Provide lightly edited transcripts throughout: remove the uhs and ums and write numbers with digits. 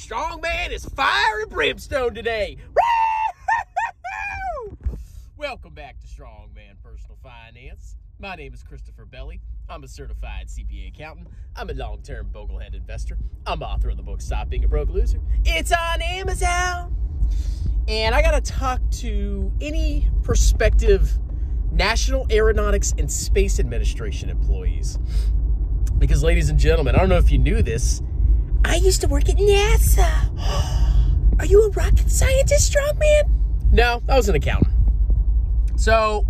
Strong man is fire and brimstone today. Welcome back to Strong Man Personal Finance. My name is Christopher Belly. I'm a certified CPA accountant. I'm a long-term boglehead investor. I'm author of the book, Stop Being a Broke Loser. It's on Amazon. And I got to talk to any prospective National Aeronautics and Space Administration employees. Because, ladies and gentlemen, I don't know if you knew this, I used to work at NaSa. Are you a rocket scientist, strong man? No, I was an accountant. So,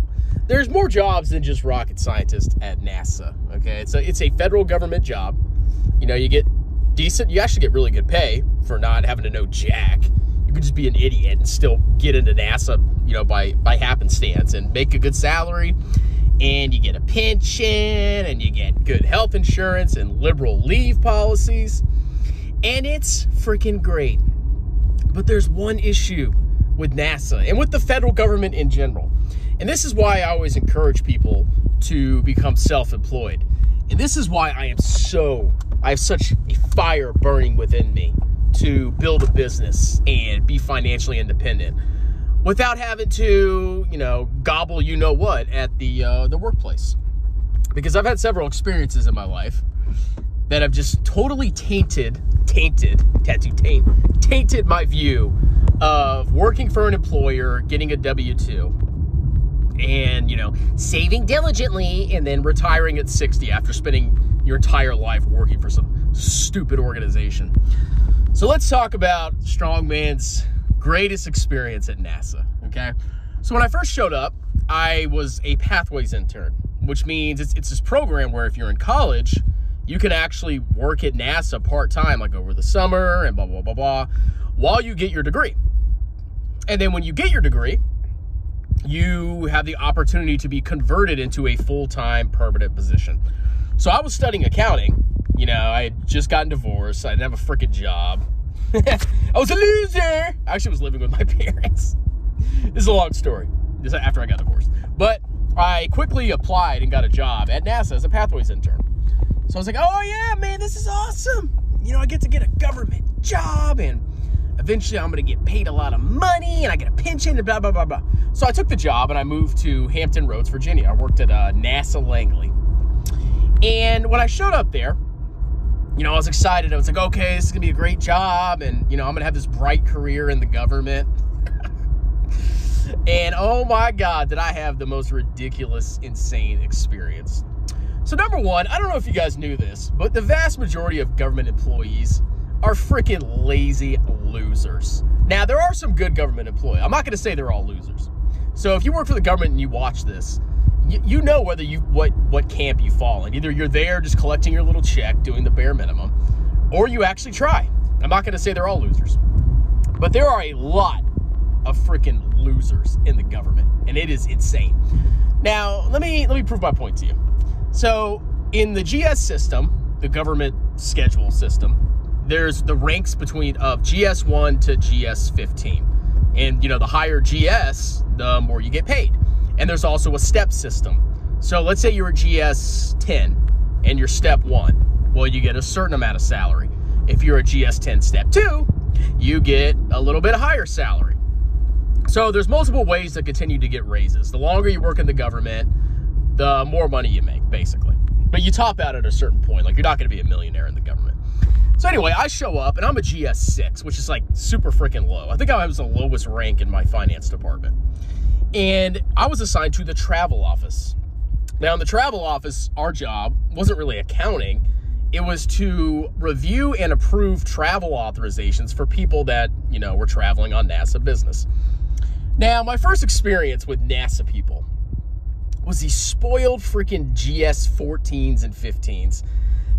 there's more jobs than just rocket scientist at NASA, okay? It's a federal government job. You know, you actually get really good pay for not having to know jack. You could just be an idiot and still get into NASA, you know, by happenstance and make a good salary. And you get a pension, and you get good health insurance and liberal leave policies. And it's freaking great. But there's one issue with NASA and with the federal government in general. And this is why I always encourage people to become self-employed. And this is why I have such a fire burning within me to build a business and be financially independent without having to, you know, gobble you-know-what at the workplace. Because I've had several experiences in my life that have just totally tainted my view of working for an employer, getting a W-2, and, you know, saving diligently and then retiring at 60 after spending your entire life working for some stupid organization. So let's talk about Strongman's greatest experience at NASA, okay? So when I first showed up, I was a Pathways intern, which means it's this program where if you're in college, you can actually work at NASA part-time, like over the summer and blah, blah, blah, blah, while you get your degree. And then when you get your degree, you have the opportunity to be converted into a full-time permanent position. So I was studying accounting. You know, I had just gotten divorced. I didn't have a freaking job. I was a loser. I actually was living with my parents. This is a long story. This is after I got divorced. But I quickly applied and got a job at NASA as a Pathways intern. So I was like, oh yeah, man, this is awesome. You know, I get to get a government job and eventually I'm going to get paid a lot of money and I get a pension and blah, blah, blah, blah. So I took the job and I moved to Hampton Roads, Virginia. I worked at NASA Langley. And when I showed up there, you know, I was excited. I was like, okay, this is going to be a great job. And, you know, I'm going to have this bright career in the government. And oh my God, did I have the most ridiculous, insane experience. So number one, I don't know if you guys knew this, but the vast majority of government employees are freaking lazy losers. Now, there are some good government employees. I'm not going to say they're all losers. So if you work for the government and you watch this, you know whether what camp you fall in. Either you're there just collecting your little check, doing the bare minimum, or you actually try. I'm not going to say they're all losers, but there are a lot of freaking losers in the government, and it is insane. Now, let me prove my point to you. So in the GS system, the government schedule system, there's the ranks of GS1 to GS15. And, you know, the higher GS, the more you get paid. And there's also a step system. So let's say you're a GS10 and you're step 1. Well, you get a certain amount of salary. If you're a GS10 step 2, you get a little bit higher salary. So there's multiple ways to continue to get raises. The longer you work in the government, the more money you make, basically. But you top out at a certain point. Like, you're not going to be a millionaire in the government. So anyway, I show up, and I'm a GS6, which is, like, super freaking low. I think I was the lowest rank in my finance department. And I was assigned to the travel office. Now, in the travel office, our job wasn't really accounting. It was to review and approve travel authorizations for people that, you know, were traveling on NASA business. Now, my first experience with NASA people was these spoiled freaking GS14s and 15s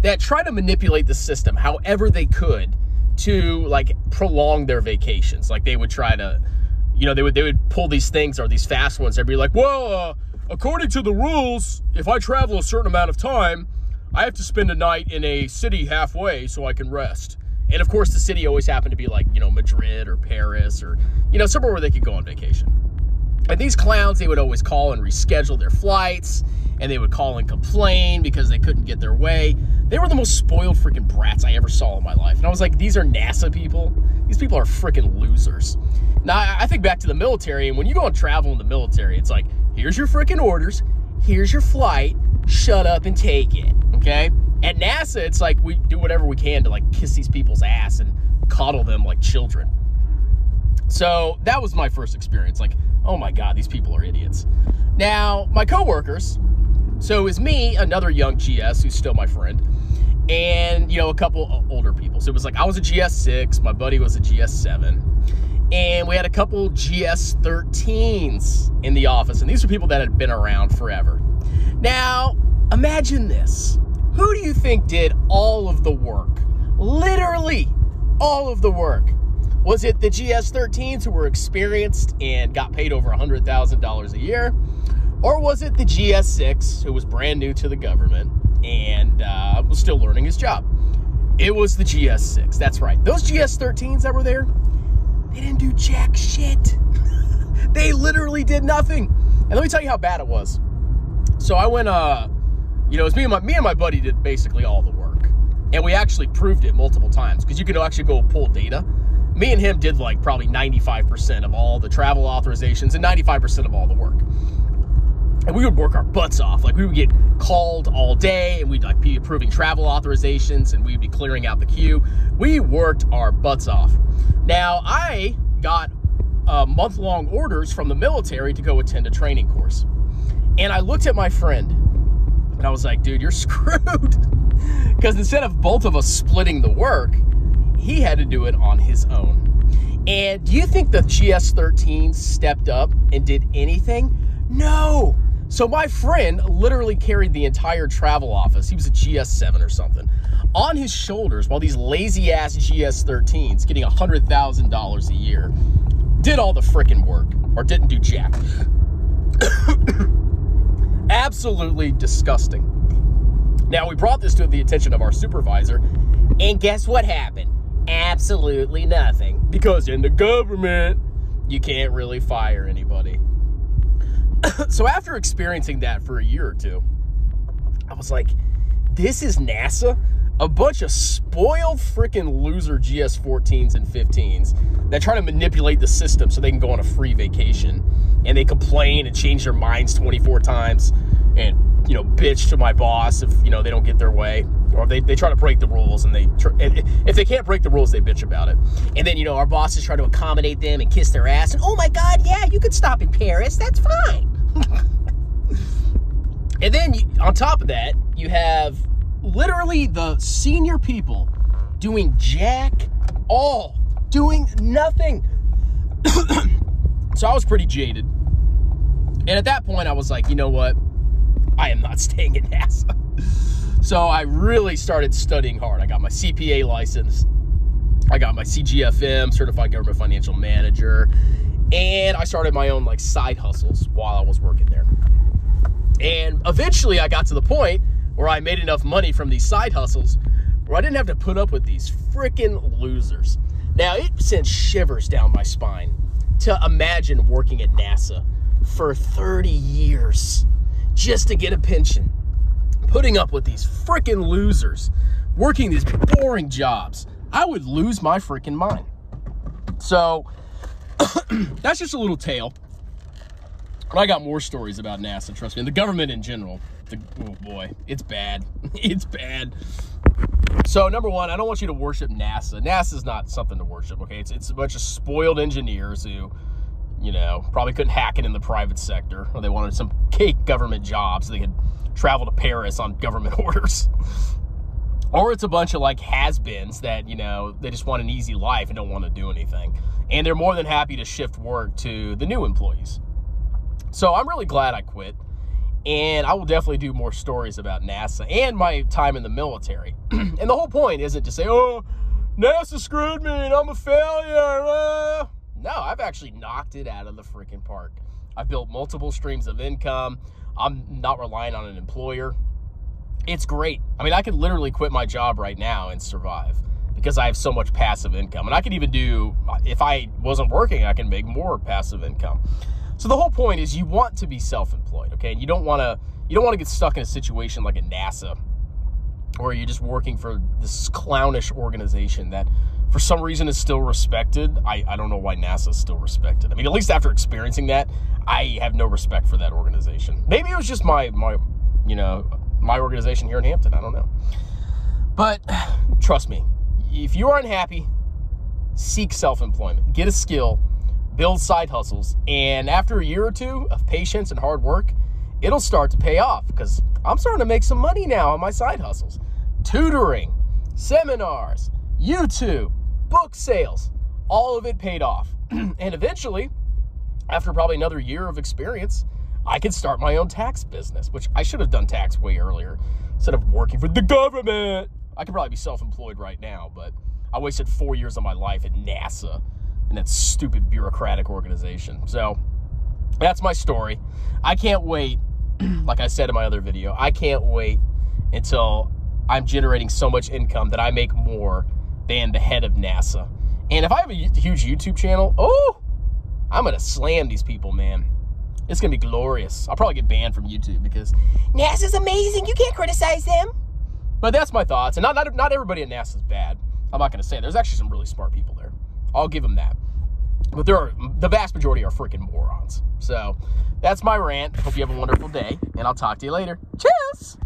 that try to manipulate the system however they could to, like, prolong their vacations. Like, they would try to, you know, they would pull these things, or these fast ones. They'd be like, well, according to the rules, if I travel a certain amount of time, I have to spend a night in a city halfway so I can rest. And of course, the city always happened to be like, you know, Madrid or Paris or, you know, somewhere where they could go on vacation. And these clowns, they would always call and reschedule their flights, and they would call and complain because they couldn't get their way. They were the most spoiled freaking brats I ever saw in my life. And I was like, these are NASA people. These people are freaking losers. Now, I think back to the military, and when you go and travel in the military, it's like, here's your freaking orders, here's your flight, shut up and take it, okay? At NASA, it's like we do whatever we can to like kiss these people's ass and coddle them like children. So that was my first experience. Like, oh my God, these people are idiots. Now, my coworkers, so it was me, another young GS who's still my friend, and, you know, a couple older people. So it was like, I was a GS6, my buddy was a GS7, and we had a couple GS13s in the office, and these are people that had been around forever. Now, imagine this. Who do you think did all of the work? Literally all of the work. Was it the GS13s who were experienced and got paid over $100,000 a year? Or was it the GS6 who was brand new to the government and was still learning his job? It was the GS6, that's right. Those GS13s that were there, they didn't do jack shit. They literally did nothing. And let me tell you how bad it was. So I went, you know, it was me and my buddy did basically all the work. And we actually proved it multiple times because you could actually go pull data. Me and him did like probably 95% of all the travel authorizations and 95% of all the work. And we would work our butts off. Like, we would get called all day, and we'd like be approving travel authorizations, and we'd be clearing out the queue. We worked our butts off. Now, I got month-long orders from the military to go attend a training course. And I looked at my friend, and I was like, dude, you're screwed. Because instead of both of us splitting the work, he had to do it on his own. And do you think the GS13 stepped up and did anything? No. So my friend literally carried the entire travel office. He was a GS7 or something on his shoulders while these lazy ass GS13s getting $100,000 a year did all the freaking work or didn't do jack. Absolutely disgusting. Now, we brought this to the attention of our supervisor, and guess what happened? Absolutely nothing. Because in the government, you can't really fire anybody. So after experiencing that for a year or two, I was like, this is NASA? A bunch of spoiled freaking loser GS14s and 15s that try to manipulate the system so they can go on a free vacation. And they complain and change their minds 24 times and, you know, bitch to my boss if, you know, they don't get their way. Or they try to break the rules, and if they can't break the rules, they bitch about it. And then, you know, our bosses try to accommodate them and kiss their ass. And, oh, my God, yeah, you could stop in Paris. That's fine. And then, on top of that, you have literally the senior people doing jack all, doing nothing. So I was pretty jaded. And at that point, I was like, you know what? I am not staying at NASA. So I really started studying hard. I got my CPA license. I got my CGFM, Certified Government Financial Manager. And I started my own like side hustles while I was working there. And eventually I got to the point where I made enough money from these side hustles where I didn't have to put up with these freaking losers. Now, it sent shivers down my spine to imagine working at NASA for 30 years just to get a pension, putting up with these freaking losers, working these boring jobs. I would lose my freaking mind. So that's just a little tale. But I got more stories about NASA, trust me. And the government in general. Oh boy, it's bad. It's bad. So number one, I don't want you to worship NASA. NASA's not something to worship, okay? It's a bunch of spoiled engineers who, you know, probably couldn't hack it in the private sector, or they wanted some cake government jobs so they could travel to Paris on government orders. Or it's a bunch of like has-beens that, you know, they just want an easy life and don't want to do anything. And they're more than happy to shift work to the new employees. So I'm really glad I quit. And I will definitely do more stories about NASA and my time in the military. And the whole point isn't to say, oh, NASA screwed me and I'm a failure. No, I've actually knocked it out of the freaking park. I've built multiple streams of income. I'm not relying on an employer. It's great. I mean, I could literally quit my job right now and survive because I have so much passive income. And I could even do, if I wasn't working, I can make more passive income. So the whole point is you want to be self-employed, okay? And you don't want to get stuck in a situation like at NASA where you're just working for this clownish organization that for some reason is still respected. I don't know why NASA is still respected. I mean, at least after experiencing that, I have no respect for that organization. Maybe it was just my organization here in Hampton. I don't know. But trust me, if you are unhappy, seek self-employment. Get a skill, build side hustles, and after a year or two of patience and hard work, it'll start to pay off because I'm starting to make some money now on my side hustles. Tutoring, seminars, YouTube, book sales, all of it paid off. And eventually, after probably another year of experience, I could start my own tax business, which I should have done tax way earlier instead of working for the government. I could probably be self-employed right now, but I wasted 4 years of my life at NASA and that stupid bureaucratic organization. So that's my story. I can't wait, like I said in my other video, I can't wait until I'm generating so much income that I make more than the head of NASA. And if I have a huge YouTube channel, I'm going to slam these people, man. It's going to be glorious. I'll probably get banned from YouTube because NASA's amazing. You can't criticize them. But that's my thoughts. And not everybody at NASA is bad. I'm not going to say. There's actually some really smart people there. I'll give them that. But the vast majority are freaking morons. So that's my rant. Hope you have a wonderful day, and I'll talk to you later. Cheers!